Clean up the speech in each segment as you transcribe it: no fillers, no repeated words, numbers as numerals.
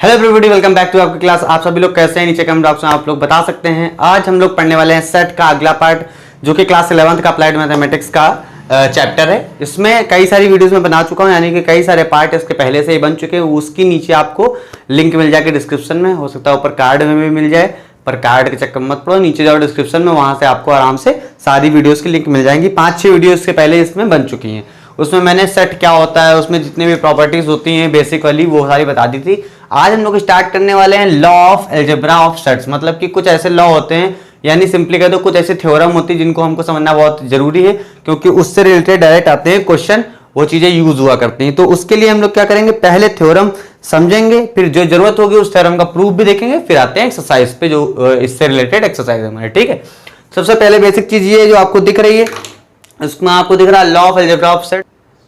Hello everybody, welcome back to आपकी class. आप सभी लोग कैसे हैं? नीचे कमेंट बॉक्स में आप लोग बता सकते हैं। आज हम लोग पढ़ने वाले हैं सेट का अगला पार्ट, जो कि क्लास 11th का अप्लाइड मैथमेटिक्स का चैप्टर है। इसमें कई सारी वीडियोस में बना चुका हूं, यानी कि कई सारे पार्ट इसके पहले से ही बन चुके हैं। उसकी नीचे आपको लिंक मिल जाएगी डिस्क्रिप्शन में, हो सकता है ऊपर कार्ड में भी मिल जाए, पर कार्ड के चक्कर मत पड़ो, नीचे जाओ डिस्क्रिप्शन में, वहां से आपको आराम से सारी वीडियोस की लिंक मिल जाएंगी। 5-6 वीडियोस के पहले इसमें बन चुकी हैं। उसमें मैंने सेट क्या होता है, उसमें जितने भी प्रॉपर्टीज होती हैं बेसिक वाली, वो सारी बता दी थी। आज हम लोग स्टार्ट करने वाले हैं law of algebra of sets. मतलब कि कुछ ऐसे लॉ होते हैं, यानी सिंपली कह दो कुछ ऐसे थ्योरम होती है जिनको हमको समझना बहुत जरूरी है, क्योंकि उससे रिलेटेड डायरेक्ट आते हैं क्वेश्चन, वो चीजें यूज हुआ करती हैं। तो उसके लिए हम लोग क्या करेंगे, पहले थ्योरम समझेंगे, फिर जो जरूरत होगी उस थ्योरम का प्रूफ भी देखेंगे, फिर आते हैं एक्सरसाइज पे, जो इससे रिलेटेड एक्सरसाइज हमारे। ठीक है, सबसे पहले बेसिक चीज ये जो आपको दिख रही है, उसमें आपको दिख रहा है law of algebra of set.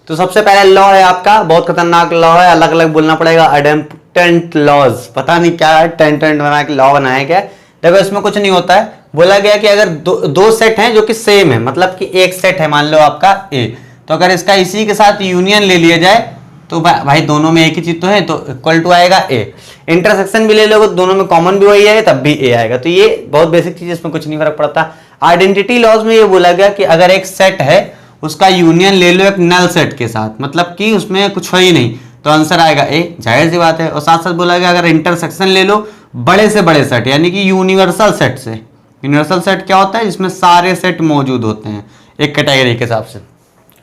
तो सबसे पहले लॉ है आपका, बहुत खतरनाक लॉ है, अलग अलग बोलना पड़ेगा, अडेम्पटेंट लॉज। पता नहीं क्या है, टेंट बना के लॉ बनाया क्या है। देखो इसमें कुछ नहीं होता है, बोला गया कि अगर दो सेट हैं जो कि सेम है, मतलब कि एक सेट है मान लो आपका ए, तो अगर इसका इसी के साथ यूनियन ले लिया जाए तो भाई दोनों में एक ही चीज तो है, तो इक्वल टू आएगा ए। इंटरसेक्शन भी ले लोगे, दोनों में कॉमन भी वही है, तब भी ए आएगा। तो ये बहुत बेसिक चीज, इसमें कुछ नहीं फर्क पड़ता। आइडेंटिटी लॉज में ये बोला गया कि अगर एक सेट है उसका यूनियन ले लो एक नल सेट के साथ, मतलब कि उसमें कुछ है ही नहीं, तो आंसर आएगा ए, जाहिर सी बात है। और साथ साथ बोला गया अगर इंटरसेक्शन ले लो बड़े से बड़े सेट, यानी कि यूनिवर्सल सेट से। यूनिवर्सल सेट क्या होता है? जिसमें सारे सेट मौजूद होते हैं एक कैटेगरी के हिसाब से,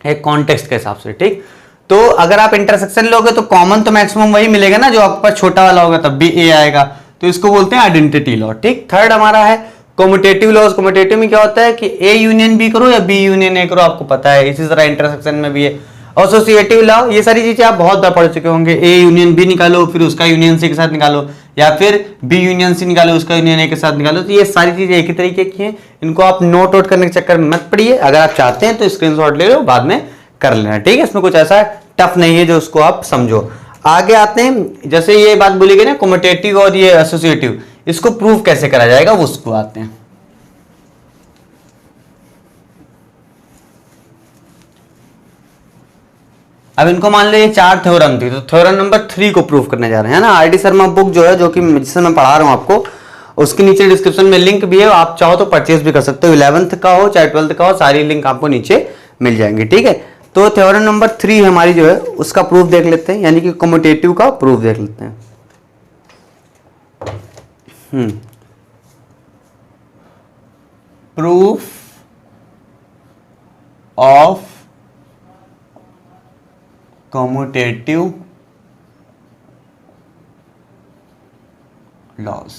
एक कॉन्टेक्स्ट के हिसाब से। ठीक, तो अगर आप इंटरसेक्शन लोगे तो कॉमन तो मैक्सिमम वही मिलेगा ना, जो आपके पास छोटा वाला होगा, तब भी ए आएगा। तो इसको बोलते हैं आइडेंटिटी लॉ। ठीक, थर्ड हमारा है कम्यूटेटिव लॉज। कम्यूटेटिव में क्या होता है कि ए यूनियन बी करो या बी यूनियन ए करो, आपको पता है। इसी तरह इंटरसेक्शन में भी है। एसोसिएटिव लॉ, ये सारी चीजें आप बहुत बार पढ़ चुके होंगे। ए यूनियन बी निकालो, फिर उसका यूनियन सी के साथ निकालो, या फिर बी यूनियन सी निकालो, उसका यूनियन ए के साथ निकालो। तो ये सारी चीजें एक ही तरीके की हैं, इनको आप नोट आउट करने के चक्कर में मत पड़िए। अगर आप चाहते हैं तो स्क्रीनशॉट ले लो, बाद में कर लेना। ठीक है, इसमें कुछ ऐसा टफ नहीं है जो उसको आप समझो। आगे आते हैं, जैसे ये बात बोली गई ना कम्यूटेटिव और ये एसोसिएटिव, इसको प्रूव कैसे करा जाएगा वो उसको आते हैं। अब इनको मान लो ये 4 थ्योरम थी, तो थ्योरम नंबर 3 को प्रूव करने जा रहे हैं ना। आर डी शर्मा बुक जो है, जो कि जिससे मैं पढ़ा रहा हूं आपको, उसके नीचे डिस्क्रिप्शन में लिंक भी है, आप चाहो तो परचेज भी कर सकते हो। 11th का हो चाहे 12th का हो, सारी लिंक आपको नीचे मिल जाएंगी। ठीक है, तो थ्योरम नंबर 3 हमारी जो है उसका प्रूफ देख लेते हैं, यानी कि कम्यूटेटिव का प्रूफ देख लेते हैं। Proof of commutative laws.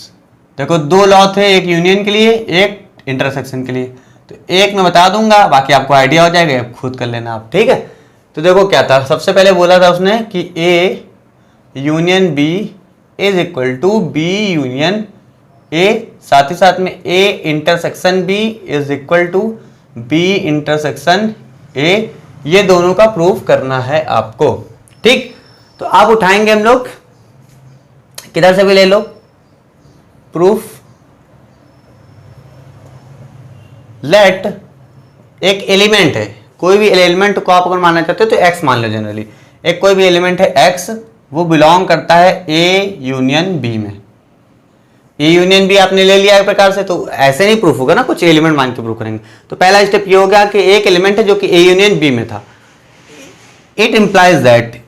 देखो दो लॉ थे, एक यूनियन के लिए, एक इंटरसेक्शन के लिए। तो एक मैं बता दूंगा, बाकी आपको आइडिया हो जाएगा, आप खुद कर लेना आप। ठीक है, तो देखो क्या था, सबसे पहले बोला था उसने कि A union B is equal to B union A, साथ ही साथ में A intersection B is equal to B intersection A. ये दोनों का प्रूफ करना है आपको। ठीक, तो आप उठाएंगे हम लोग, किधर से भी ले लो, प्रूफ लेट एक एलिमेंट है, कोई भी एलिमेंट को आप अगर मानना चाहते हो तो एक्स मान लो। जनरली एक कोई भी एलिमेंट है एक्स, वो बिलोंग करता है ए यूनियन बी में। ए यूनियन बी आपने ले लिया एक प्रकार से, तो ऐसे नहीं प्रूफ होगा ना, कुछ एलिमेंट मान के प्रूफ करेंगे। तो पहला स्टेप ये हो गया कि एक एलिमेंट है जो कि ए यूनियन बी में था। It implies that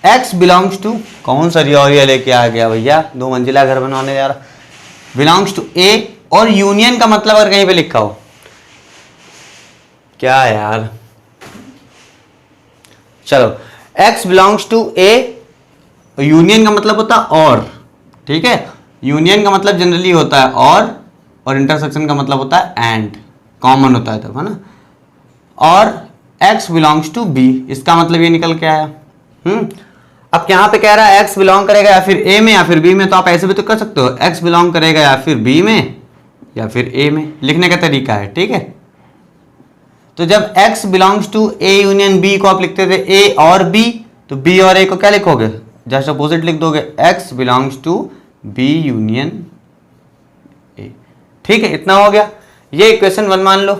x belongs to, कौन सा रियोरिया लेके आ गया भैया, 2 मंजिला घर बनवाने जा रहा, बिलोंग्स टू ए। और यूनियन का मतलब अगर कहीं पे लिखा हो, क्या यार, चलो x belongs to A, union का मतलब होता है और। ठीक है, यूनियन का मतलब जनरली होता है और इंटरसेक्शन का मतलब होता है एंड, कॉमन होता है तब, है ना। और x बिलोंग्स टू b, इसका मतलब ये निकल के आया। अब यहां पे कह रहा है x बिलोंग करेगा या फिर a में या फिर b में, तो आप ऐसे भी तो कर सकते हो, x बिलोंग करेगा या फिर b में या फिर a में, लिखने का तरीका है। ठीक है, तो जब x belongs to a union b को आप लिखते थे a और b, तो b और a को क्या लिखोगे, जस्ट अपोजिट लिख दोगे, x belongs to b union a। ठीक है, इतना हो गया। ये इक्वेशन 1 मान लो,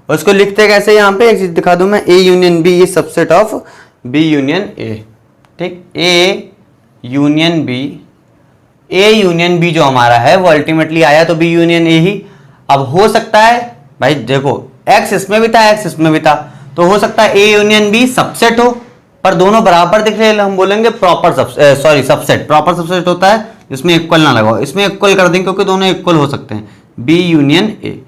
और इसको लिखते कैसे, यहां पे एक चीज दिखा दूं मैं, a union b is subset of b union a। ठीक, A union B, A union B जो हमारा है वो अल्टीमेटली आया तो बी यूनियन ए ही। अब हो सकता है भाई देखो एक्स इसमें भी था एक्स इसमें भी था, तो हो सकता है ए यूनियन बी सबसेट हो, पर दोनों बराबर दिख रहे हैं, हम बोलेंगे प्रॉपर सबसेट। प्रॉपर सबसेट होता है जिसमें इक्वल ना लगाओ, इसमें इक्वल कर देंगे क्योंकि दोनों इक्वल हो सकते हैं, बी यूनियन ए।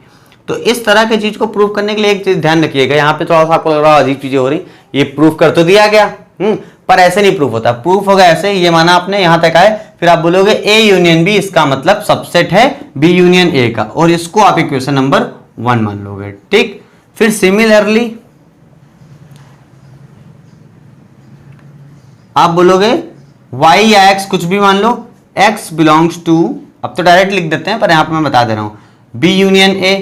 तो इस तरह की चीज को प्रूव करने के लिए एक चीज ध्यान रखिएगा, यहाँ पे थोड़ा सा आपको लग रहा है अजीब चीजें हो रही, ये प्रूफ कर तो दिया गया पर ऐसे नहीं प्रूफ होता। प्रूफ होगा ऐसे, ये माना आपने यहां तक आए, फिर आप बोलोगे ए यूनियन बी, इसका मतलब सबसेट है बी यूनियन ए का, और इसको आप इक्वेशन नंबर 1 मान लोगे। ठीक, फिर सिमिलरली आप बोलोगे y या x कुछ भी मान लो, x बिलोंग्स टू, अब तो डायरेक्ट लिख देते हैं पर यहां पर मैं बता दे रहा हूं, b यूनियन a।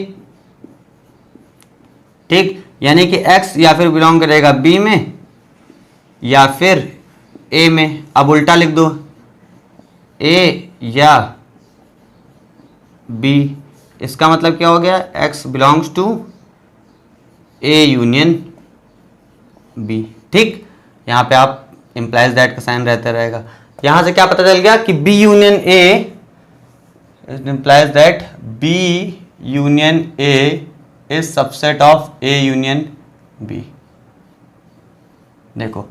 ठीक, यानी कि x या फिर बिलोंग करेगा b में या फिर a में। अब उल्टा लिख दो, a या b, इसका मतलब क्या हो गया, x belongs to a union b। ठीक, यहां पे आप इंप्लाइज दैट का साइन रहता रहेगा। यहां से क्या पता चल गया कि b union a implies that b union a is subset of a union b। देखो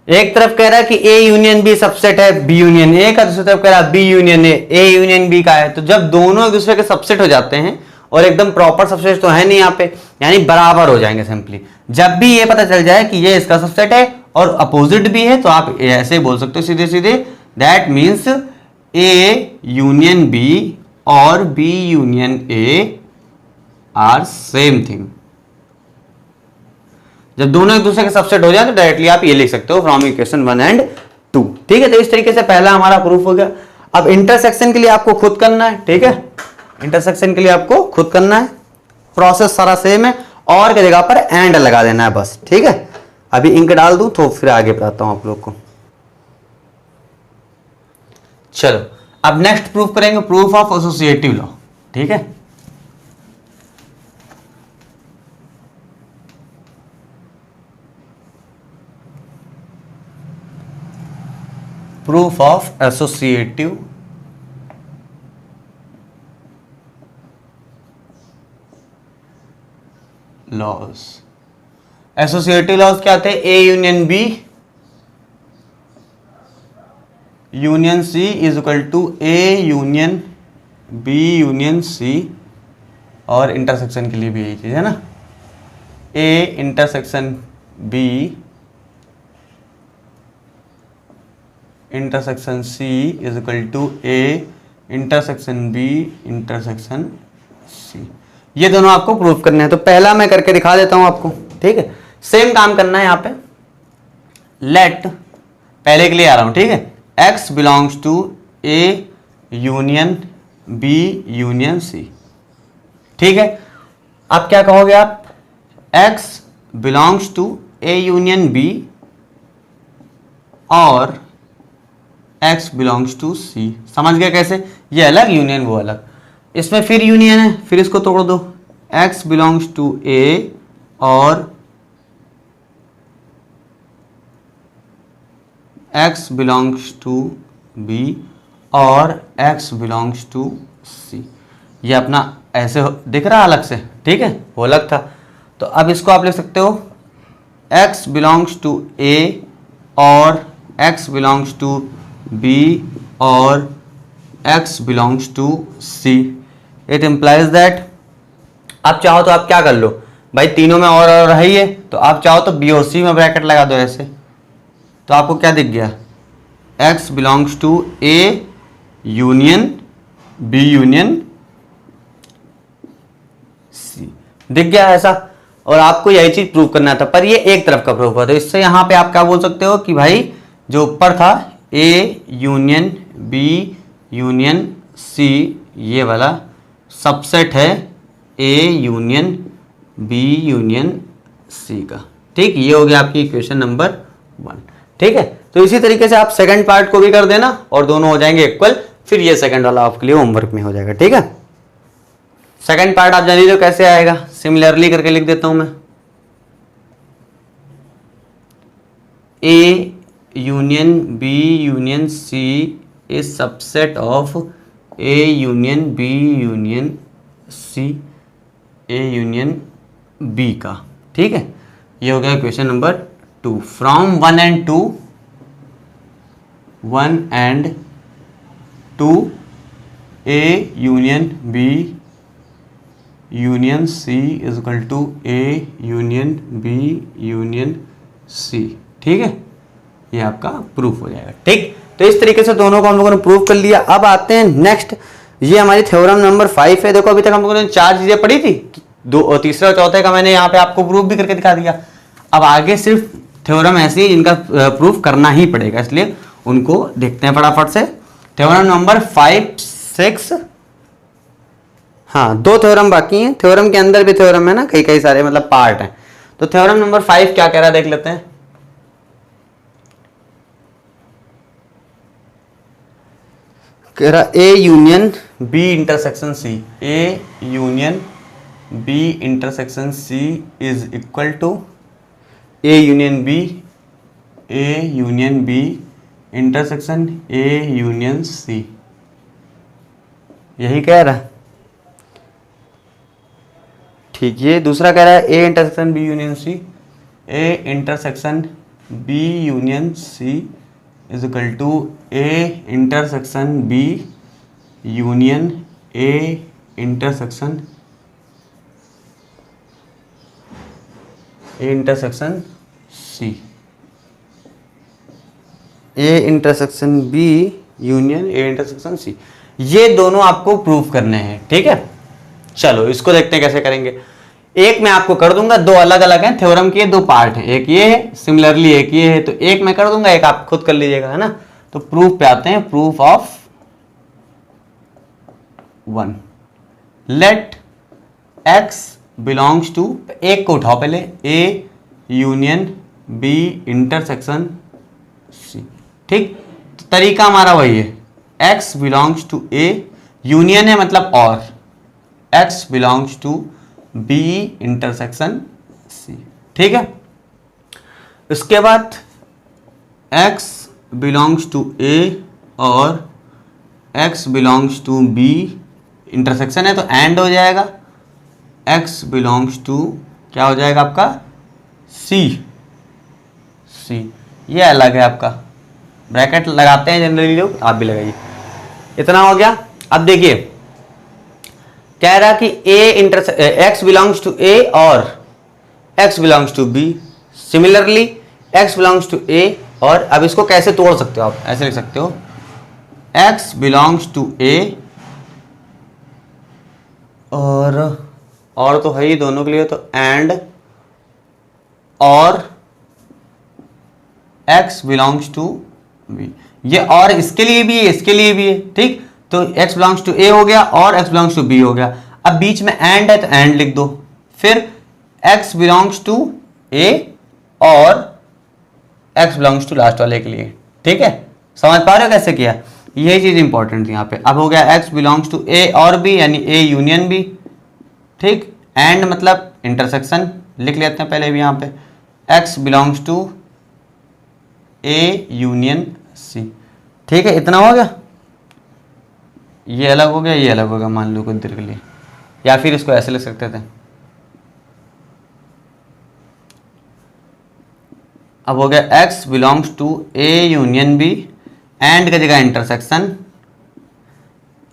एक तरफ कह रहा है कि a यूनियन b सबसेट है b यूनियन a का, दूसरी तरफ कह रहा है b union a union b का है। तो जब दोनों एक दूसरे के सबसेट हो जाते हैं, और एकदम प्रॉपर सबसेट तो है नहीं यहाँ पे, यानी बराबर हो जाएंगे सिंपली। जब भी ये पता चल जाए कि ये इसका सबसेट है और अपोजिट भी है, तो आप ऐसे बोल सकते हो सीधे सीधे, that means a union b और b union a are same thing. जब दोनों एक दूसरे के सबसेट हो जाए तो डायरेक्टली आप ये लिख सकते हो फ्रॉम इक्वेशन 1 and 2। ठीक है, तो इस तरीके से पहला हमारा प्रूफ हो गया। अब इंटरसेक्शन के लिए आपको खुद करना है। ठीक है, इंटरसेक्शन के लिए आपको खुद करना है, प्रोसेस सारा सेम है, और की जगह पर एंड लगा देना है बस। ठीक है, अभी इंक डाल दूं तो फिर आगे बताता हूं आप लोग को। चलो अब नेक्स्ट प्रूफ करेंगे, प्रूफ ऑफ एसोसिएटिव लॉ। ठीक है, proof of associative laws. Associative laws क्या थे, A union B union C is equal to A union B union C, और इंटरसेक्शन के लिए भी यही चीज है ना, A intersection B intersection C is equal to A intersection B intersection C. ये दोनों आपको प्रूफ करने हैं, तो पहला मैं करके दिखा देता हूं आपको। ठीक है, सेम काम करना है यहां पे। लेट, पहले के लिए आ रहा हूं, ठीक है, x belongs to A union B union C. ठीक है, अब क्या कहोगे आप, x belongs to A union B और x बिलोंग्स टू सी। समझ गया कैसे, ये अलग यूनियन वो अलग, इसमें फिर यूनियन है, फिर इसको तोड़ दो, x बिलोंग्स टू a और x बिलोंग्स टू b और x बिलोंग्स टू c। ये अपना ऐसे दिख रहा अलग से, ठीक है, वो अलग था। तो अब इसको आप लिख सकते हो x बिलोंग्स टू a और x बिलोंग्स टू b और x belongs to c। It implies that, आप चाहो तो आप क्या कर लो भाई, तीनों में और है ही है, तो आप चाहो तो b और c में ब्रैकेट लगा दो ऐसे, तो आपको क्या दिख गया, x belongs to a union b union c दिख गया ऐसा। और आपको यही चीज प्रूव करना था, पर ये एक तरफ का प्रूफ हुआ, तो इससे यहां पे आप क्या बोल सकते हो कि भाई जो ऊपर था a union b union c, ये वाला सबसेट है a union b union c का। ठीक, ये हो गया आपकी इक्वेशन नंबर 1। ठीक है, तो इसी तरीके से आप सेकंड पार्ट को भी कर देना और दोनों हो जाएंगे इक्वल, फिर ये सेकंड वाला आपके लिए होमवर्क में हो जाएगा। ठीक है, सेकंड पार्ट आप जान लीजिए कैसे आएगा, सिमिलरली करके लिख देता हूं मैं, a union B union C is subset of A union B union C A union B का। ठीक है, ये हो गया question number 2। From 1 and 2 A union B union C is equal to A union B union C. ठीक है, ये आपका प्रूफ हो जाएगा। ठीक, तो इस तरीके से दोनों को हम लोगों ने प्रूफ कर लिया। अब आते हैं नेक्स्ट, ये हमारी थ्योरम नंबर 5 है। देखो अभी तक हम लोगों ने 4 चीजें पढ़ी थी, दो और तीसरा चौथे का मैंने यहाँ पे आपको प्रूफ भी करके दिखा दिया। अब आगे सिर्फ थ्योरम ऐसी है जिनका प्रूफ करना ही पड़ेगा, इसलिए उनको देखते हैं फटाफट से। थ्योरम नंबर 5, 6, हाँ 2 थ्योरम बाकी हैं। थ्योरम के अंदर भी थ्योरम है ना, कई कई सारे मतलब पार्ट हैं। तो थ्योरम नंबर 5 क्या कह रहा है देख लेते हैं। कह रहा A union B intersection C, A union B intersection C is equal to A union B, A union B intersection A union C, यही कह रहा है। ठीक, ये दूसरा कह रहा है A intersection B union C, A intersection B union C is equal to A intersection B union A intersection C, A intersection B union A intersection C. ये दोनों आपको प्रूफ करने हैं। ठीक है, चलो इसको देखते हैं कैसे करेंगे। एक मैं आपको कर दूंगा, 2 अलग अलग हैं थ्योरम के, 2 पार्ट हैं, एक ये है सिमिलरली एक ये है। तो एक मैं कर दूंगा, एक आप खुद कर लीजिएगा, है ना। तो प्रूफ पे आते हैं। Proof of 1, let x belongs to, एक को उठाओ पहले, A union B intersection C. ठीक, तो तरीका हमारा वही है, x belongs to A, union है मतलब और, x belongs to B intersection C. ठीक है, इसके बाद x बिलोंग्स टू ए और x belongs to B, intersection है तो एंड हो जाएगा। x बिलोंग्स टू क्या हो जाएगा आपका, c, ये अलग है आपका, ब्रैकेट लगाते हैं जनरली लोग, आप भी लगाइए। इतना हो गया। अब देखिए कह रहा कि x बिलोंग्स टू ए और x belongs to B, similarly x belongs to A, और अब इसको कैसे तोड़ सकते हो आप, ऐसे लिख सकते हो x बिलोंग्स टू ए और तो है ही दोनों के लिए, तो एंड और x बिलोंग्स टू बी, ये और इसके लिए भी है इसके लिए भी है। ठीक, तो x बिलोंग्स टू ए हो गया और x बिलोंग्स टू बी हो गया। अब बीच में एंड है तो एंड लिख दो, फिर x बिलोंग्स टू ए और x बिलोंग्स टू लास्ट वाले के लिए। ठीक है, समझ पा रहे हो कैसे किया, यही चीज इंपॉर्टेंट थी यहाँ पे। अब हो गया x बिलोंग्स टू ए और बी, यानी ए यूनियन बी। ठीक, एंड मतलब इंटरसेक्शन लिख लेते हैं पहले भी यहाँ पे, x belongs to A union C. ठीक है, इतना हो गया, ये अलग हो गया ये अलग हो गया, मान लो कुछ देर के लिए, या फिर इसको ऐसे लिख सकते थे। अब हो गया x belongs to A union B, and का जगह इंटरसेक्शन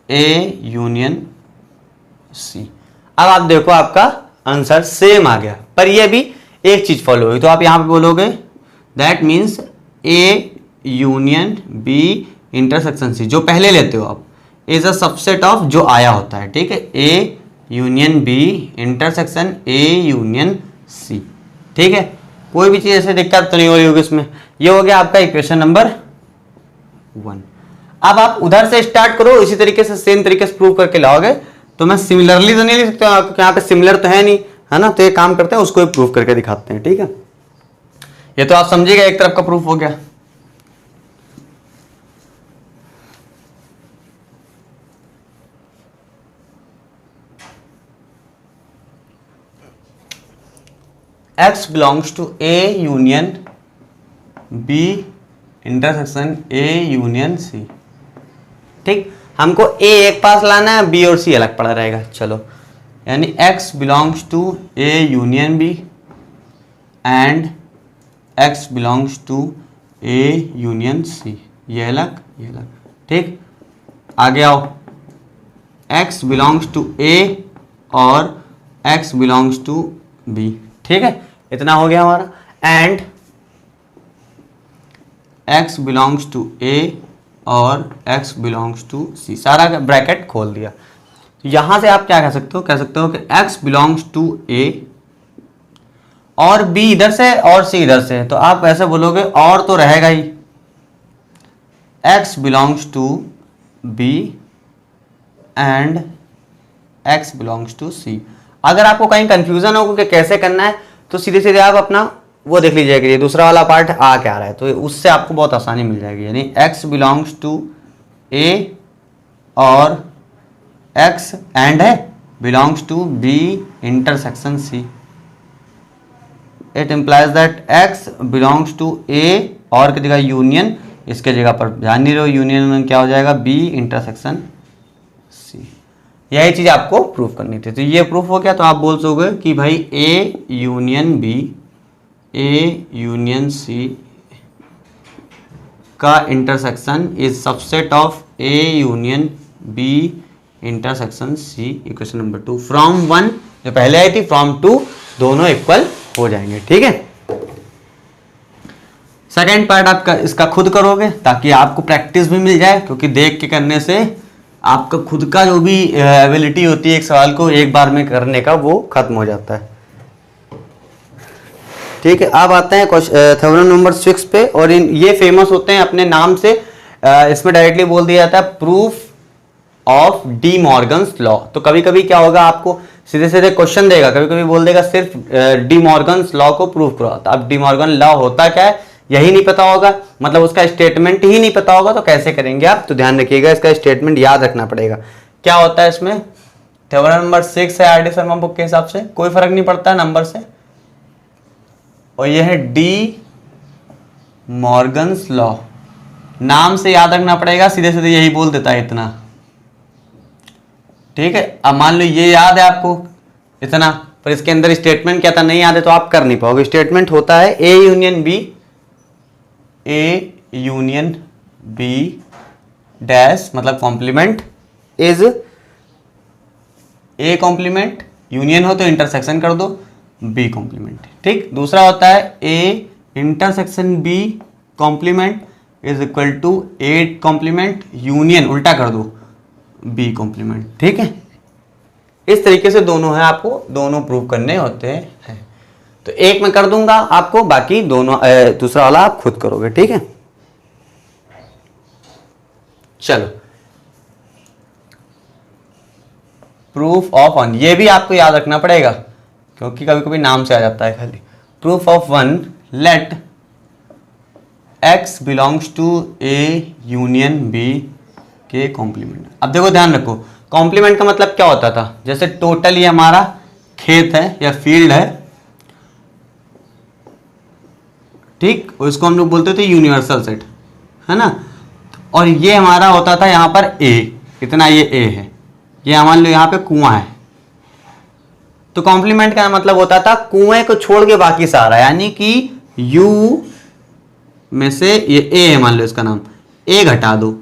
ए यूनियन सी। अब आप देखो आपका आंसर सेम आ गया, पर ये भी एक चीज फॉलो हुई। तो आप यहां पे बोलोगे that means A union B intersection C, जो पहले लेते हो आप, इज अ सबसेट ऑफ जो आया होता है। ठीक है, A union B intersection A union C. ठीक है, कोई भी चीज ऐसे दिक्कत तो नहीं हो रही होगी इसमें। ये हो गया आपका इक्वेशन नंबर 1। अब आप उधर से स्टार्ट करो, इसी तरीके से सेम तरीके से प्रूव करके लाओगे। तो मैं सिमिलरली तो नहीं लिख सकता क्योंकि यहाँ पे सिमिलर तो है नहीं, है ना। तो ये काम करते हैं, उसको भी प्रूफ करके दिखाते हैं। ठीक है, ये तो आप समझिएगा, एक तरफ का प्रूफ हो गया। x belongs to A union B intersection A union C. ठीक, हमको ए एक पास लाना है, बी और सी अलग पड़ा रहेगा। चलो, यानी x belongs to A union B and x belongs to A union C. ये अलग, ये अलग। ठीक, आगे आओ, x बिलोंग्स टू ए और x बिलोंग्स टू बी। ठीक है, इतना हो गया हमारा। And x belongs to A और x बिलोंग्स टू सी, सारा ब्रैकेट खोल दिया। यहां से आप क्या कह सकते हो, कह सकते हो कि x बिलोंग्स टू ए और b इधर से और c इधर से, तो आप ऐसे बोलोगे और तो रहेगा ही, x belongs to b and x belongs to c। अगर आपको कहीं कंफ्यूजन हो कि कैसे करना है, तो सीधे सीधे आप अपना वो देख लीजिएगा कि ये दूसरा वाला पार्ट आ क्या रहा है, तो उससे आपको बहुत आसानी मिल जाएगी। यानी x बिलोंग्स टू a और x एंड है belongs to b intersection c। It implies that x belongs to a और की जगह यूनियन, इसके जगह पर ध्यान नहीं रहो, यूनियन क्या हो जाएगा, b इंटरसेक्शन c। यही चीज आपको प्रूफ करनी थी। तो ये प्रूफ हो गया, तो आप बोल सकोगे कि भाई a union b, a union c का intersection is subset of a union b intersection c। Equation number 2 from 1 जो पहले आई थी फ्रॉम 2 दोनों इक्वल हो जाएंगे। ठीक है, सेकेंड पार्ट आपका इसका खुद करोगे ताकि आपको प्रैक्टिस भी मिल जाए, क्योंकि देख के करने से आपका खुद का जो भी एबिलिटी होती है एक सवाल को एक बार में करने का, वो खत्म हो जाता है। ठीक है, अब आते हैं थ्योरम नंबर 6 पे, और ये फेमस होते हैं अपने नाम से। इसमें डायरेक्टली बोल दिया जाता है proof of D Morgan's law. तो कभी कभी क्या होगा, आपको सीधे सीधे क्वेश्चन देगा, कभी कभी बोल देगा सिर्फ डी मॉर्गन्स लॉ को प्रूफ करो। तो अब डी मॉर्गन लॉ होता क्या है यही नहीं पता होगा, मतलब उसका स्टेटमेंट ही नहीं पता होगा, तो कैसे करेंगे आप। तो ध्यान रखिएगा, इसका स्टेटमेंट याद रखना पड़ेगा। क्या होता है इसमें, थ्योरम नंबर 6 है आर.डी. शर्मा बुक के हिसाब से, कोई फर्क नहीं पड़ता है नंबर से, और यह है डी मॉर्गन्स लॉ। नाम से याद रखना पड़ेगा, सीधे सीधे यही बोल देता है इतना। ठीक है, अब मान लो ये याद है आपको इतना, पर इसके अंदर स्टेटमेंट क्या था नहीं याद है, तो आप कर नहीं पाओगे। स्टेटमेंट होता है A union B, A union B dash मतलब complement is A complement, union हो तो इंटरसेक्शन कर दो बी कॉम्प्लीमेंट। ठीक, दूसरा होता है A intersection B complement is equal to A complement, union उल्टा कर दो बी कॉम्प्लीमेंट। ठीक है, इस तरीके से दोनों है, आपको दोनों प्रूव करने होते हैं। तो एक मैं कर दूंगा आपको, बाकी दोनों दूसरा वाला आप खुद करोगे। ठीक है, चलो प्रूफ ऑफ वन, ये भी आपको याद रखना पड़ेगा क्योंकि कभी कभी नाम से आ जाता है खाली। Proof of one, let x belongs to A union B के कॉम्प्लीमेंट। अब देखो ध्यान रखो, कॉम्प्लीमेंट का मतलब क्या होता था, जैसे टोटल ये हमारा खेत है या फील्ड है, ठीक, उसको हम लोग बोलते थे यूनिवर्सल सेट, है ना। और ये हमारा होता था यहाँ पर ए, इतना ये ए है, ये मान लो यहाँ पे कुआं है, तो कॉम्प्लीमेंट का मतलब होता था कुएं को छोड़ के बाकी सारा, यानी कि यू में से ये ए है, मान लो इसका नाम, ए घटा दो,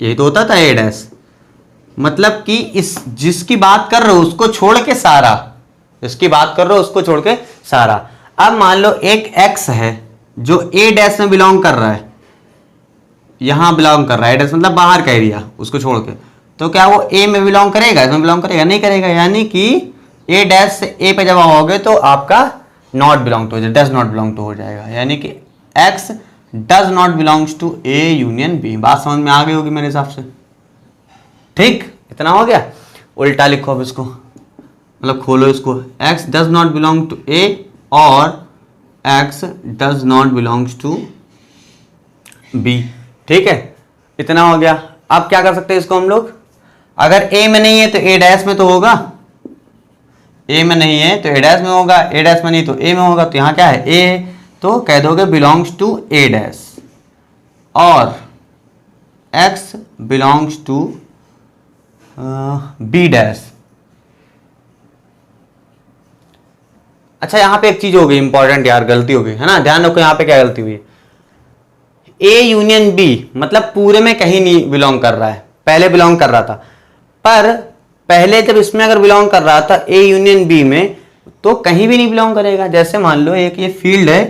यही तो होता था ए डैश, मतलब कि इस जिसकी बात कर रहे हो उसको छोड़ के सारा, इसकी बात कर रहे हो उसको छोड़ के सारा। अब मान लो एक एक्स है जो ए डैश में बिलोंग कर रहा है, यहां बिलोंग कर रहा है, डैश मतलब बाहर का एरिया, उसको छोड़ के, तो क्या वो ए में बिलोंग करेगा, इसमें बिलोंग करेगा, नहीं करेगा। यानी कि ए डैश से ए पे जब आओगे तो आपका not belong to, does not belong to हो जाएगा, यानी कि x does not belongs to A union B. बात समझ में आ गई होगी मेरे हिसाब से। ठीक, इतना हो गया। उल्टा लिखो अब इसको, मतलब खोलो इसको, X does not belong to A और X does not belongs to B. ठीक है, इतना हो गया। अब क्या कर सकते हैं इसको हम लोग, अगर ए में नहीं है तो ए डैश में तो होगा, ए में नहीं है तो ए डैश में होगा, ए डैश में नहीं तो ए में होगा, तो यहाँ क्या है ए है, तो कह दोगे बिलोंग्स टू ए डैश। और x belongs to B dash. अच्छा यहां पे एक चीज हो गई इंपॉर्टेंट यार, गलती हो गई है ना, ध्यान रखो यहां पे क्या गलती हुई। ए यूनियन बी मतलब पूरे में कहीं नहीं बिलोंग कर रहा है, पहले बिलोंग कर रहा था, पर पहले जब इसमें अगर बिलोंग कर रहा था ए यूनियन बी में तो कहीं भी नहीं बिलोंग करेगा। जैसे मान लो एक ये फील्ड है,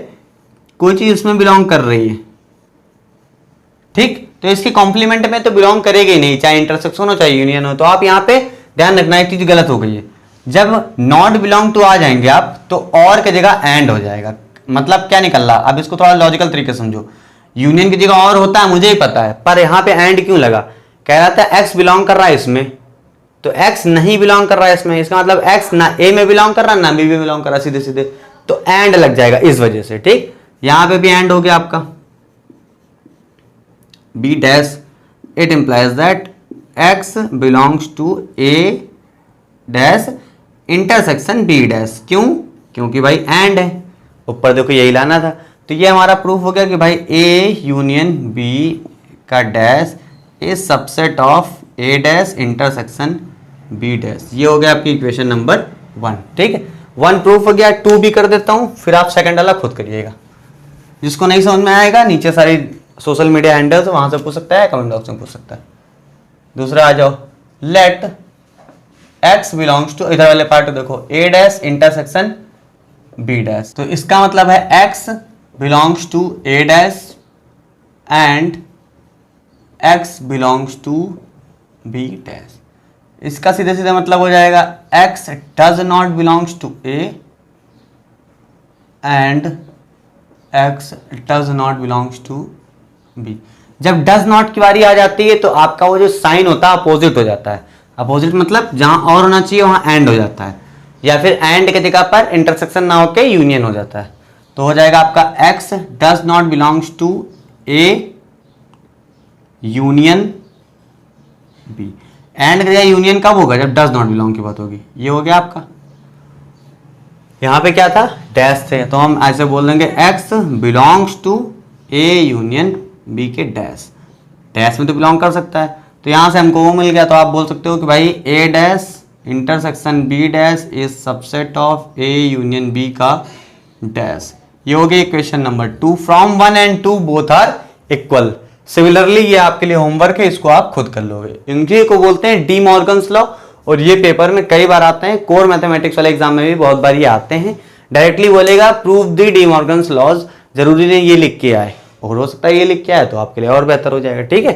कोई चीज इसमें बिलोंग कर रही है, ठीक, तो इसके कॉम्प्लीमेंट में तो बिलोंग करेगा ही नहीं, चाहे इंटरसेक्शन हो चाहे यूनियन हो। तो आप यहाँ पे ध्यान रखना एक चीज गलत हो गई है, जब नॉट बिलोंग टू आ जाएंगे आप तो और की जगह एंड हो जाएगा। मतलब क्या निकल रहा, अब इसको थोड़ा लॉजिकल तरीके समझो। यूनियन की जगह और होता है मुझे ही पता है, पर यहाँ पे एंड क्यों लगा, कह रहा था एक्स बिलोंग कर रहा है इसमें, तो एक्स नहीं बिलोंग कर रहा है इसमें, इसका मतलब एक्स ना ए में बिलोंग कर रहा है ना बी में बिलोंग कर रहा है, सीधे सीधे तो एंड लग जाएगा इस वजह से, ठीक। यहां पे भी एंड हो गया आपका B dash, it implies that x belongs to A dash intersection B dash. क्यों, क्योंकि भाई एंड है, ऊपर देखो यही लाना था। तो ये हमारा प्रूफ हो गया कि भाई ए यूनियन बी का dash is subset of A dash intersection B dash. ये हो गया आपकी इक्वेशन नंबर 1, ठीक है। 1 प्रूफ हो गया, 2 भी कर देता हूं, फिर आप सेकंड वाला खुद करिएगा। जिसको नहीं समझ में आएगा नीचे सारी सोशल मीडिया हैंडल्स वहां से पूछ सकता है, कमेंट बॉक्स में पूछ सकता है। दूसरा आ जाओ, लेट x बिलोंग्स टू, इधर वाले पार्ट देखो, A dash intersection B dash. तो इसका मतलब है x belongs to A dash and x belongs to B dash. इसका सीधे सीधे मतलब हो जाएगा x does not belongs to a and x does not belongs to b। जब डज नॉट की बारी आ जाती है तो आपका वो जो साइन होता है अपोजिट हो जाता है। अपोजिट मतलब जहां और होना चाहिए वहां एंड हो जाता है, या फिर एंड की जगह पर इंटरसेक्शन ना होके यूनियन हो जाता है। तो हो जाएगा आपका x does not belongs to a union b। And का यूनियन कब होगा, जब डज नॉट बिलोंग की बात होगी। ये हो गया आपका, यहां पे क्या था, डैश थे, तो हम ऐसे बोल देंगे x belongs to a union b के डैश। डैश में तो बिलोंग कर सकता है, तो यहां से हमको वो मिल गया। तो आप बोल सकते हो कि भाई a dash intersection b dash is subset of a union b का डैश। ये हो गया equation number 2। From 1 and 2 both are equal. Similarly ये आपके लिए होमवर्क है, इसको आप खुद कर लोगे। इनके को बोलते हैं डी मॉर्गन्स लॉ, और ये पेपर में कई बार आते हैं, कोर मैथमेटिक्स वाले एग्जाम में भी बहुत बार ये आते हैं। डायरेक्टली बोलेगा prove the De Morgan's laws, जरूरी नहीं ये लिख के आए, और हो सकता है ये लिख के आए तो आपके लिए और बेहतर हो जाएगा, ठीक है।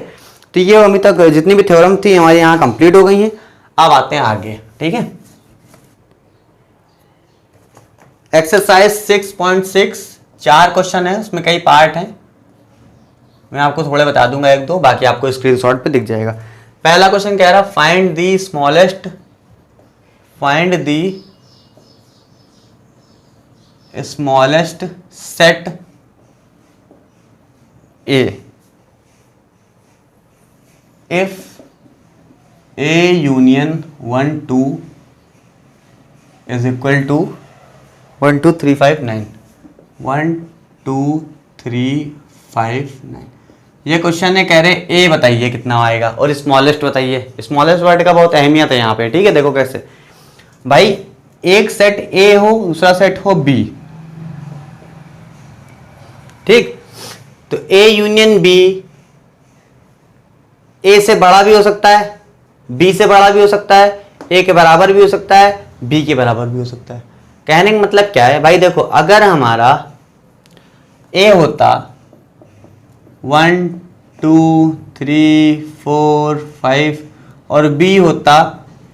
तो ये अभी तक जितनी भी थ्योरम थी हमारे यहाँ कंप्लीट हो गई हैं। अब आते हैं आगे, ठीक है। एक्सरसाइज 6.6 4 क्वेश्चन है, उसमें कई पार्ट हैं, मैं आपको थोड़े बता दूंगा 1-2, बाकी आपको स्क्रीनशॉट पे दिख जाएगा। पहला क्वेश्चन कह रहा find the smallest set A if A union 1 2 is equal to 1 2 3 5 9 1 2 3 5 9। ये क्वेश्चन है, कह रहे A बताइए कितना आएगा और स्मॉलेस्ट बताइए। स्मॉलेस्ट वर्ड का बहुत अहमियत है यहाँ पे, ठीक है। देखो कैसे भाई, एक सेट A हो दूसरा सेट हो B, ठीक, तो A यूनियन B A से बड़ा भी हो सकता है, B से बड़ा भी हो सकता है, A के बराबर भी हो सकता है, B के बराबर भी हो सकता है। कहने का मतलब क्या है भाई, देखो अगर हमारा A होता 1 2 3 4 5 और B होता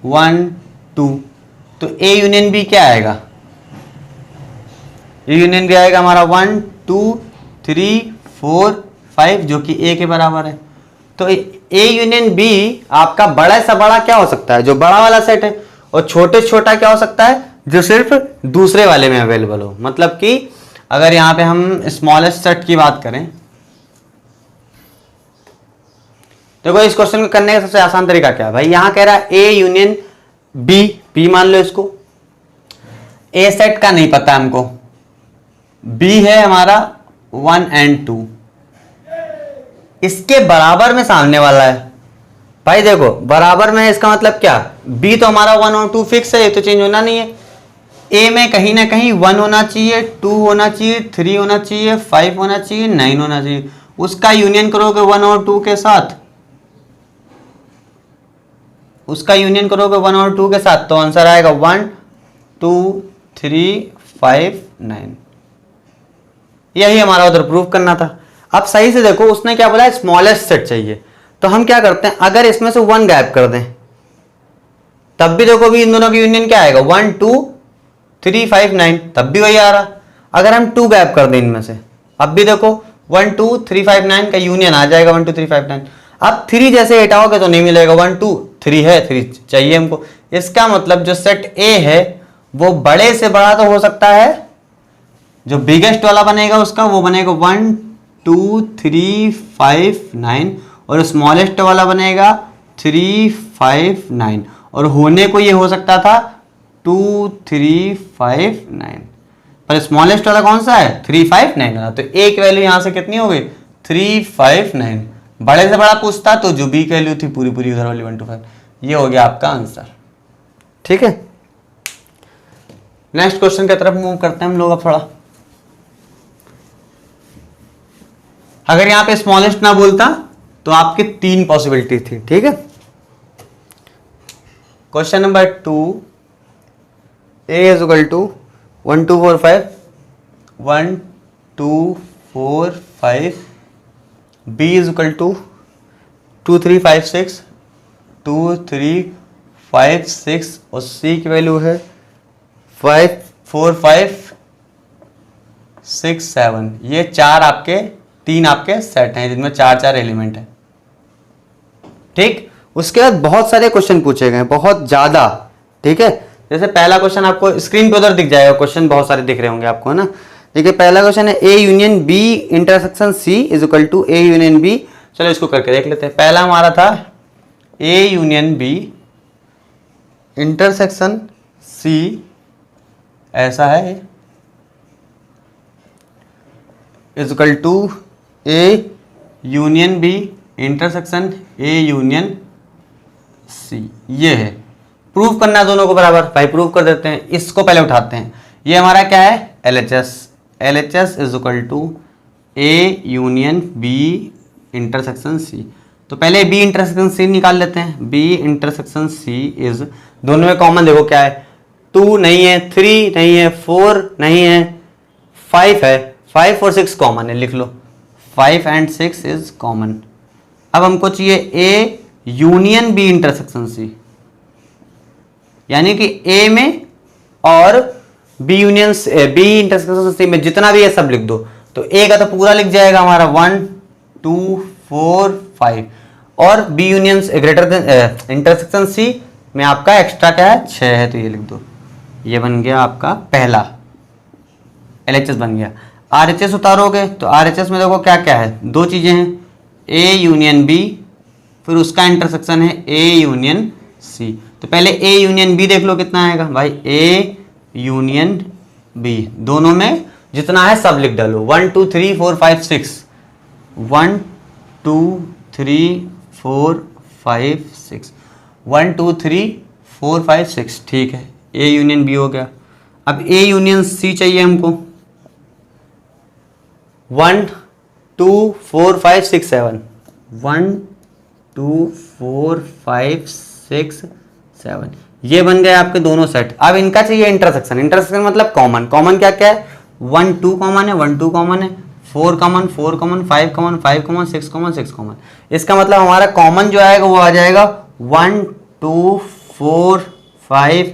1 2, तो A यूनियन B क्या आएगा, A यूनियन B आएगा हमारा 1 2 3 4 5 जो कि A के बराबर है। तो A यूनियन B आपका बड़ा से बड़ा क्या हो सकता है, जो बड़ा वाला सेट है, और छोटे से छोटा क्या हो सकता है, जो सिर्फ दूसरे वाले में अवेलेबल हो। मतलब कि अगर यहाँ पे हम स्मॉलेस्ट सेट की बात करें, देखो इस क्वेश्चन को करने का सबसे आसान तरीका क्या है भाई, यहां कह रहा है A यूनियन B मान लो इसको, A सेट का नहीं पता हमको, B है हमारा 1 and 2, इसके बराबर में सामने वाला है। भाई देखो बराबर में है, इसका मतलब क्या, बी तो हमारा 1 और 2 फिक्स है, ये तो चेंज होना नहीं है। ए में कहीं ना कहीं 1 होना चाहिए, 2 होना चाहिए, 3 होना चाहिए, 5 होना चाहिए, 9 होना चाहिए। उसका यूनियन करोगे 1 और 2 के साथ, उसका यूनियन करोगे 1 और 2 के साथ, तो आंसर आएगा 1 2 3 5 9। यही हमारा उधर प्रूव करना था। अब सही से देखो, उसने क्या बोला, स्मॉलेस्ट सेट चाहिए। तो हम क्या करते हैं, अगर इसमें से 1 गायब कर दें तब भी देखो भी इन दोनों की यूनियन क्या आएगा, 1 2 3 5 9, तब भी वही आ रहा। अगर हम 2 गायब कर दें इनमें से, अब भी देखो 1 2 3 5 9 का यूनियन आ जाएगा 1 2 3 5 9। अब 3 जैसे हटाओगे तो नहीं मिलेगा, 1 2 3 है, 3 चाहिए हमको। इसका मतलब जो सेट ए है वो बड़े से बड़ा तो हो सकता है, जो बिगेस्ट वाला बनेगा उसका वो बनेगा 1 2 3 5 9, और स्मॉलेस्ट वाला बनेगा 3 5 9, और होने को ये हो सकता था 2 3 5 9, पर स्मॉलेस्ट वाला कौन सा है, 3 5 9 वाला। तो ए की वैल्यू यहां से कितनी हो गई, 3 5 9। बड़े से बड़ा पूछता तो जो बी की वैल्यू थी पूरी पूरी उधर वाली 1 2 5, ये हो गया आपका आंसर। ठीक है, नेक्स्ट क्वेश्चन की तरफ मूव करते हैं हम लोग अब थोड़ा। अगर यहां पे स्मॉलेस्ट ना बोलता तो आपकी 3 पॉसिबिलिटी थी। ठीक है, question number 2, A is equal to 1 2 4 5 1 2 4 5, B is equal to 2 3 5 6 2 3 5 6, और सी की वैल्यू है 5 4 5 6 7। ये 3 आपके सेट हैं जिनमें 4 4 एलिमेंट है। ठीक, उसके बाद बहुत सारे क्वेश्चन पूछे गए, बहुत ज्यादा। ठीक है, जैसे पहला क्वेश्चन आपको स्क्रीन पे उधर दिख जाएगा, क्वेश्चन बहुत सारे दिख रहे होंगे आपको, है ना। देखिए पहला क्वेश्चन है A union B intersection C is equal to A union B. चलो इसको करके देख लेते हैं। पहला हमारा था A union B intersection C, ऐसा है, is equal to A union B intersection A union C, ये है। प्रूव करना दोनों को बराबर, भाई प्रूव कर देते हैं। इसको पहले उठाते हैं, ये हमारा क्या है, LHS। LHS is equal to A union B intersection C. तो पहले बी इंटरसेक्शन सी निकाल लेते हैं। बी इंटरसेक्शन सी इज, दोनों में कॉमन देखो क्या है, 2 नहीं है, 3 नहीं है, 4 नहीं है, 5 है, 5 और 6 कॉमन है, लिख लो 5 एंड 6 इज कॉमन। अब हमको चाहिए A union B intersection C, यानी कि ए में और B union B intersection C में जितना भी है सब लिख दो। तो ए का तो पूरा लिख जाएगा हमारा 1 2 4 5, और B union greater than intersection C में आपका एक्स्ट्रा क्या है, 6 है, तो ये लिख दो। ये बन गया आपका पहला LHS बन गया। RHS उतारोगे तो RHS में देखो क्या क्या है, 2 चीजें हैं, ए यूनियन बी, फिर उसका इंटरसेक्शन है ए यूनियन सी। तो पहले ए यूनियन बी देख लो कितना आएगा, भाई ए यूनियन बी, दोनों में जितना है सब लिख डालो, 1 2 3 4 5 6, 1 2 3 4 5 6, 1 2 3 4 5 6। ठीक है, ए यूनियन बी हो गया। अब ए यूनियन सी चाहिए हमको, 1 2 4 5 6 7, 1 2 4 5 6 7, ये बन गए आपके दोनों सेट। अब इनका चाहिए इंटरसेक्शन। इंटरसेक्शन मतलब कॉमन। कॉमन क्या क्या है, 1 2 कॉमन है, 1 2 कॉमन है, 4 common 4 common, 5 common 5 common, 6 common 6 common. इसका मतलब हमारा कॉमन जो आएगा वो आ जाएगा 1 2 4 5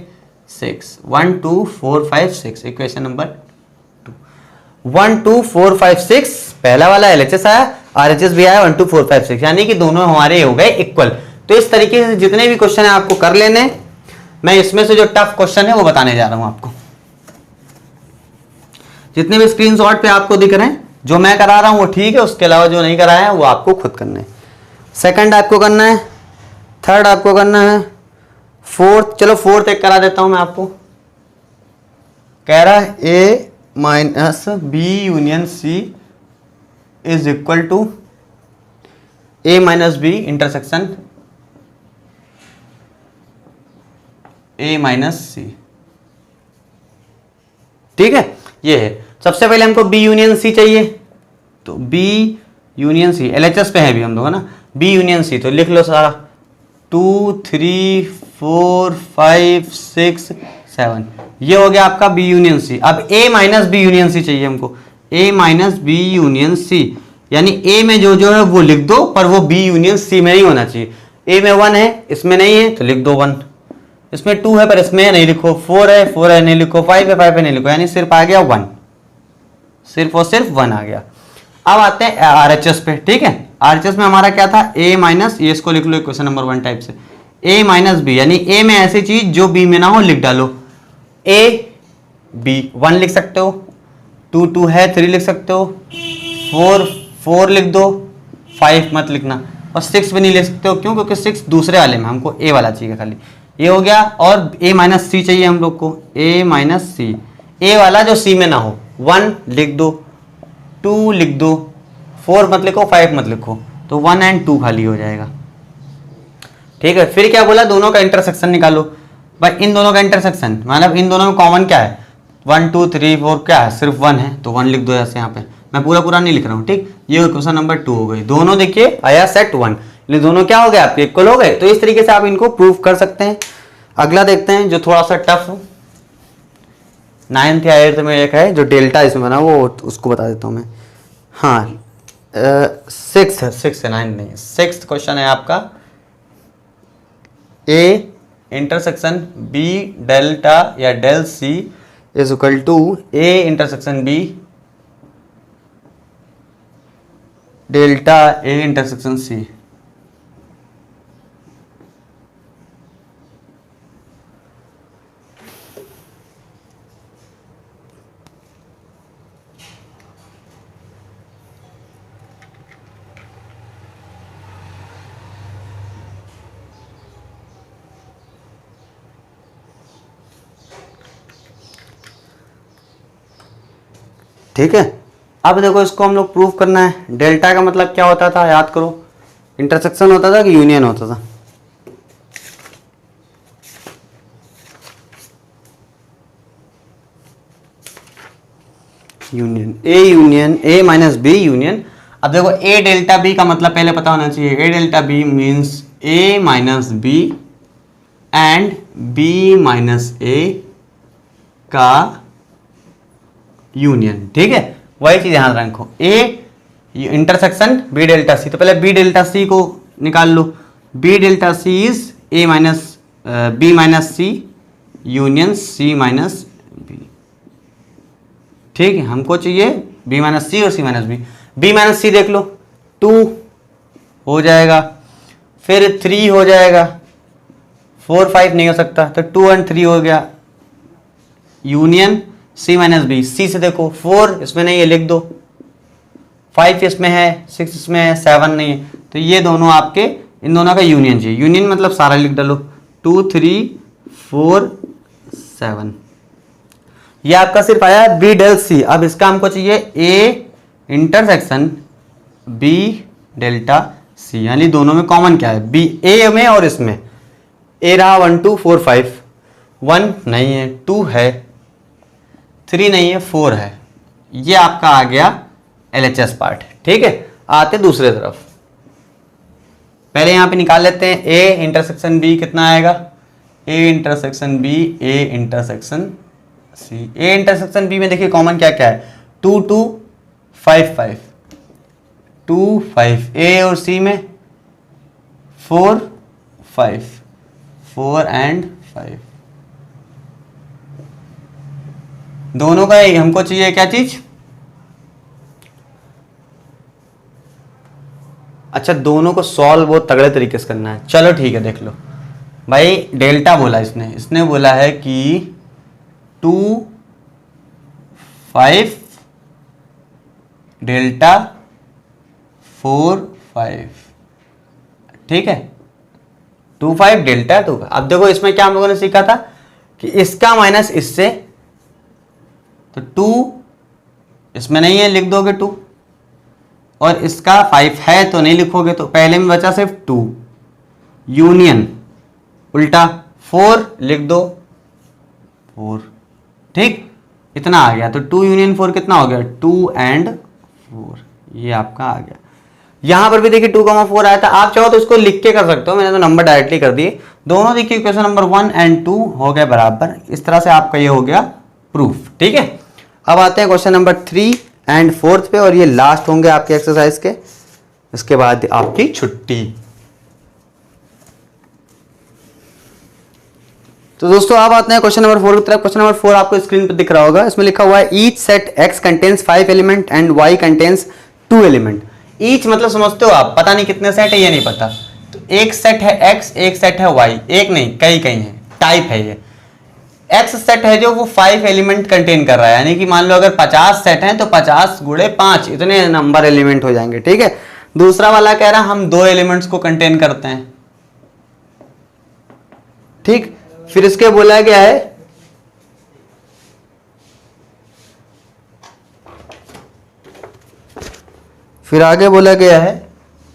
6, 1 2 4 5 6, इक्वेशन नंबर 1 2 4 5 6 पहला वाला LHS आया, RHS भी आया 1 2 4 5 6, यानी कि दोनों हमारे हो गए इक्वल। तो इस तरीके से जितने भी क्वेश्चन है आपको कर लेने। मैं इसमें से जो टफ क्वेश्चन है वो बताने जा रहा हूं आपको। जितने भी स्क्रीनशॉट पे आपको दिख रहे हैं, जो मैं करा रहा हूं वो ठीक है, उसके अलावा जो नहीं कराया है वो आपको खुद करना है। सेकंड आपको करना है, थर्ड आपको करना है, फोर्थ, चलो फोर्थ एक करा देता हूं मैं आपको। कह रहा है A minus B union C is equal to A minus B intersection A minus C. ठीक है, ये है। सबसे पहले हमको बी यूनियन सी चाहिए, तो बी यूनियन सी, एलएचएस पे है भी हम लोग, है ना। बी यूनियन सी तो लिख लो सारा, 2 3 4 5 6 7, ये हो गया आपका बी यूनियन सी। अब A minus B union C चाहिए हमको, A minus B union C, यानी ए में जो जो है वो लिख दो, पर वो बी यूनियन सी में नहीं होना चाहिए। ए में 1 है, इसमें नहीं है तो लिख दो 1, इसमें 2 है पर इसमें नहीं लिखो, 4 है 4 है नहीं लिखो, 5 है 5 है नहीं लिखो, यानी सिर्फ आ गया 1, सिर्फ और सिर्फ 1 आ गया। अब आते हैं आरएचएस पे। ठीक है, आरएचएस में हमारा क्या था, ए माइनस, ये इसको लिख लो इक्वेशन नंबर 1 टाइप से, ए माइनस बी, यानी ए में ऐसी चीज जो बी में ना हो लिख डालो। ए बी 1 लिख सकते हो, 2 2 है 3 लिख सकते हो, 4 4 लिख दो, 5 मत लिखना, और 6 भी नहीं लिख सकते हो। क्यों? क्योंकि 6 दूसरे वाले में, हमको ए वाला चाहिए खाली। ये हो गया। और ए माइनस सी चाहिए हम लोग को, ए माइनस सी, ए वाला जो सी में ना हो। 1 लिख दो, 2 लिख दो, 4 मत लिखो, 5 मत लिखो, तो 1 एंड 2 खाली हो जाएगा। ठीक है, फिर क्या बोला, दोनों का इंटरसेक्शन निकालो। भाई इन दोनों का इंटरसेक्शन मतलब इन दोनों में कॉमन क्या है, 1 2 3 4 क्या है, सिर्फ 1 है, तो 1 लिख दो ऐसे यहाँ पे, मैं पूरा पूरा नहीं लिख रहा हूँ। ठीक, ये क्वेश्चन नंबर 2 हो गई। दोनों देखिए आया सेट 1, दोनों क्या हो गए आपके, इक्वल हो गए। तो इस तरीके से आप इनको प्रूव कर सकते हैं। अगला देखते हैं जो थोड़ा सा टफ हो, 9th या 8th में एक है जो डेल्टा इसमें बना, वो उसको बता देता हूँ मैं। हाँ 6 है, 9 नहीं, 6th क्वेश्चन है आपका, ए इंटरसेक्शन बी डेल्टा या del C is equal to A intersection B delta A intersection C. ठीक है, अब देखो इसको हम लोग प्रूव करना है। डेल्टा का मतलब क्या होता था, याद करो, इंटरसेक्शन होता था कि यूनियन होता था? Union, A union A minus B union. अब देखो ए डेल्टा बी का मतलब पहले पता होना चाहिए। A delta B means A minus B and B minus A का यूनियन। ठीक है, वही चीज ध्यान रखो, A intersection B delta C. तो पहले बी डेल्टा सी को निकाल लो, B delta C is A minus B minus C union C minus B. ठीक है, हमको चाहिए बी माइनस सी और C minus B. B minus C देख लो, 2 हो जाएगा, फिर 3 हो जाएगा, 4 5 नहीं हो सकता, तो 2 और 3 हो गया, यूनियन सी माइनस बी। सी से देखो 4 इसमें नहीं है, लिख दो, 5 इसमें है, 6 इसमें है, 7 नहीं है, तो ये दोनों आपके, इन दोनों का यूनियन चाहिए। यूनियन मतलब सारा लिख डालो, 2 3 4 7, ये आपका सिर्फ आया बी डेल सी। अब इसका हमको चाहिए A intersection B delta C, यानी दोनों में कॉमन क्या है, बी ए में और इसमें। ए रहा 1 2 4 5, 1 नहीं है, 2 है, 3 नहीं है, 4 है, ये आपका आ गया LHS पार्ट। ठीक है, आते दूसरे तरफ, पहले यहां पे निकाल लेते हैं ए इंटरसेक्शन बी कितना आएगा, A intersection B A intersection C. A intersection B में देखिए कॉमन क्या क्या है, 2 2 5 5, 2 5, ए और सी में 4 5, 4 एंड 5, दोनों का हमको चाहिए क्या चीज, अच्छा दोनों को सॉल्व बहुत तगड़े तरीके से करना है। चलो ठीक है, देख लो भाई, डेल्टा बोला इसने बोला है कि 2 5 डेल्टा 4 5, ठीक है, 2 5 डेल्टा 2। अब देखो इसमें क्या हम लोगों ने सीखा था कि इसका माइनस इससे, तो 2 इसमें नहीं है, लिख दोगे 2, और इसका 5 है तो नहीं लिखोगे, तो पहले में बचा सिर्फ 2 यूनियन उल्टा 4 लिख दो 4, ठीक, इतना आ गया। तो 2 यूनियन 4 कितना हो गया 2 and 4, ये आपका आ गया। यहां पर भी देखिए 2,4 आया था, आप चाहो तो इसको लिख के कर सकते हो, मैंने तो नंबर डायरेक्टली कर दिए। दोनों देखिए इक्वेशन नंबर 1 and 2 हो गए बराबर, इस तरह से आपका ये हो गया प्रूफ, ठीक है। अब आते हैं क्वेश्चन नंबर 3 and 4 पे, और ये लास्ट होंगे आपके एक्सरसाइज के, इसके बाद आपकी छुट्टी। तो दोस्तों आप आते हैं क्वेश्चन नंबर 4 की तरफ। क्वेश्चन नंबर 4 आपको स्क्रीन पर दिख रहा होगा, इसमें लिखा हुआ है each set x contains 5 element and y contains 2 element. Each मतलब समझते हो आप, पता नहीं कितने सेट है ये नहीं पता, तो एक सेट है x, एक सेट है y, एक नहीं कई कई है, टाइप है ये। x सेट है जो वो 5 एलिमेंट कंटेन कर रहा है, यानी कि मान लो अगर 50 सेट हैं तो 50 गुणे 5 इतने नंबर एलिमेंट हो जाएंगे, ठीक है। दूसरा वाला कह रहा हम 2 एलिमेंट्स को कंटेन करते हैं, ठीक। फिर इसके बोला गया है फिर आगे बोला गया है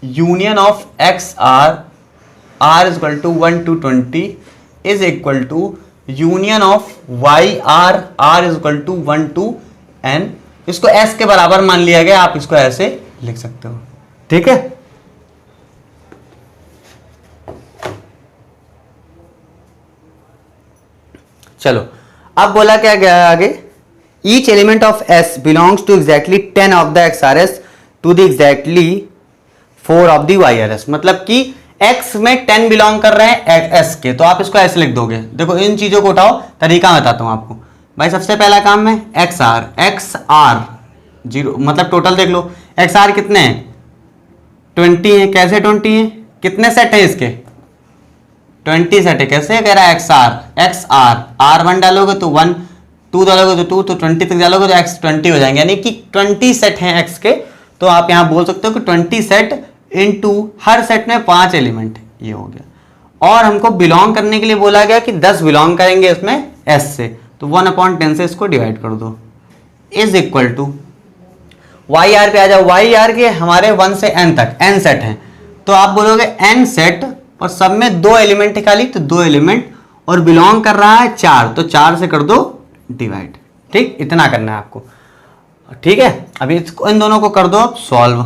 union of X R is equal to 1 to 20 is equal to union of Y R is equal to 1 to n। इसको s के बराबर मान लिया गया, आप इसको ऐसे लिख सकते हो, ठीक है। चलो अब बोला क्या गया आगे, each element of s belongs to exactly 10 of the XRS to the exactly 4 of the YRS। मतलब कि x में 10 बिलोंग कर रहे हैं s के, तो आप इसको ऐसे लिख दोगे। देखो इन चीजों को उठाओ, तरीका बताता हूं आपको भाई। सबसे पहला काम है XR 0, मतलब टोटल देख लो, XR कितने हैं 20 है। कैसे 20 है, कितने सेट है इसके 20 सेट है। कैसे कह रहा है XR R1 डालोगे तो 1, 2 डालोगे तो 2, तो 20 तक डालोगे तो X 20 हो जाएंगे, यानी कि 20 सेट हैं X के। तो आप यहां बोल सकते हो कि 20 सेट इनटू हर सेट में 5 एलिमेंट, ये हो गया। और हमको बिलोंग करने के लिए बोला गया कि 10 बिलोंग करेंगे इसमें S से, तो 1/10 से इसको डिवाइड कर दो, इज इक्वल टू YR पे आ जाओ। YR के हमारे 1 से n तक n सेट हैं, तो आप बोलोगे n सेट और सब में 2 एलिमेंट निकाली, तो 2 एलिमेंट, और बिलोंग कर रहा है 4, तो 4 से कर दो डिवाइड, ठीक। इतना करना है आपको, ठीक है। अभी इन दोनों को कर दो आप सॉल्व,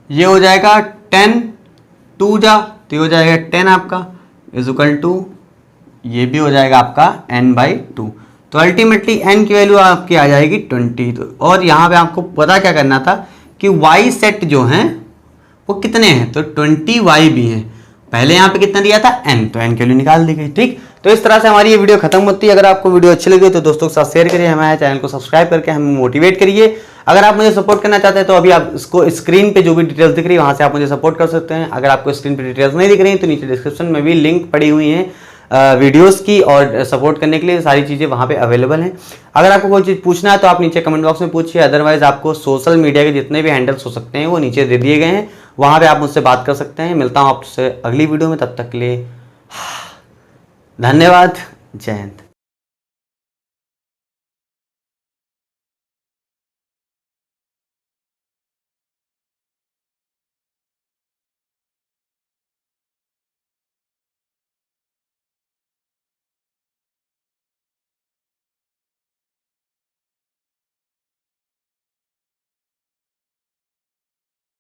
ये हो जाएगा 10 2 जा, तो ये हो जाएगा 10 आपका, इज इक्वल टू ये भी हो जाएगा आपका n/2। तो अल्टीमेटली n की वैल्यू आपकी आ जाएगी 20। तो और यहाँ पे आपको पता क्या करना था कि y सेट जो हैं वो कितने हैं, तो 20y भी हैं। पहले यहाँ पे कितना दिया था n, तो n की वैल्यू निकाल दी गई, ठीक। तो इस तरह से हमारी ये वीडियो खत्म होती है। अगर आपको वीडियो अच्छी लगी तो दोस्तों के साथ शेयर करिए, हमारे चैनल को सब्सक्राइब करके हमें मोटिवेट करिए। अगर आप मुझे सपोर्ट करना चाहते हैं तो अभी आप इसको स्क्रीन पे जो भी डिटेल्स दिख रही है वहां से आप मुझे सपोर्ट कर सकते हैं। अगर आपको स्क्रीन पे डिटेल्स नहीं दिख रही तो नीचे डिस्क्रिप्शन में भी लिंक पड़ी हुई है वीडियोस की, और सपोर्ट करने के लिए सारी चीज़ें वहाँ पे अवेलेबल हैं। अगर आपको कोई चीज़ पूछना है तो आप नीचे कमेंट बॉक्स में पूछिए, अदरवाइज आपको सोशल मीडिया के जितने भी हैंडल्स हो सकते हैं वो नीचे दे दिए गए हैं, वहाँ पे आप मुझसे बात कर सकते हैं। मिलता हूँ आपसे अगली वीडियो में, तब तक के लिए धन्यवाद, जय हिंद।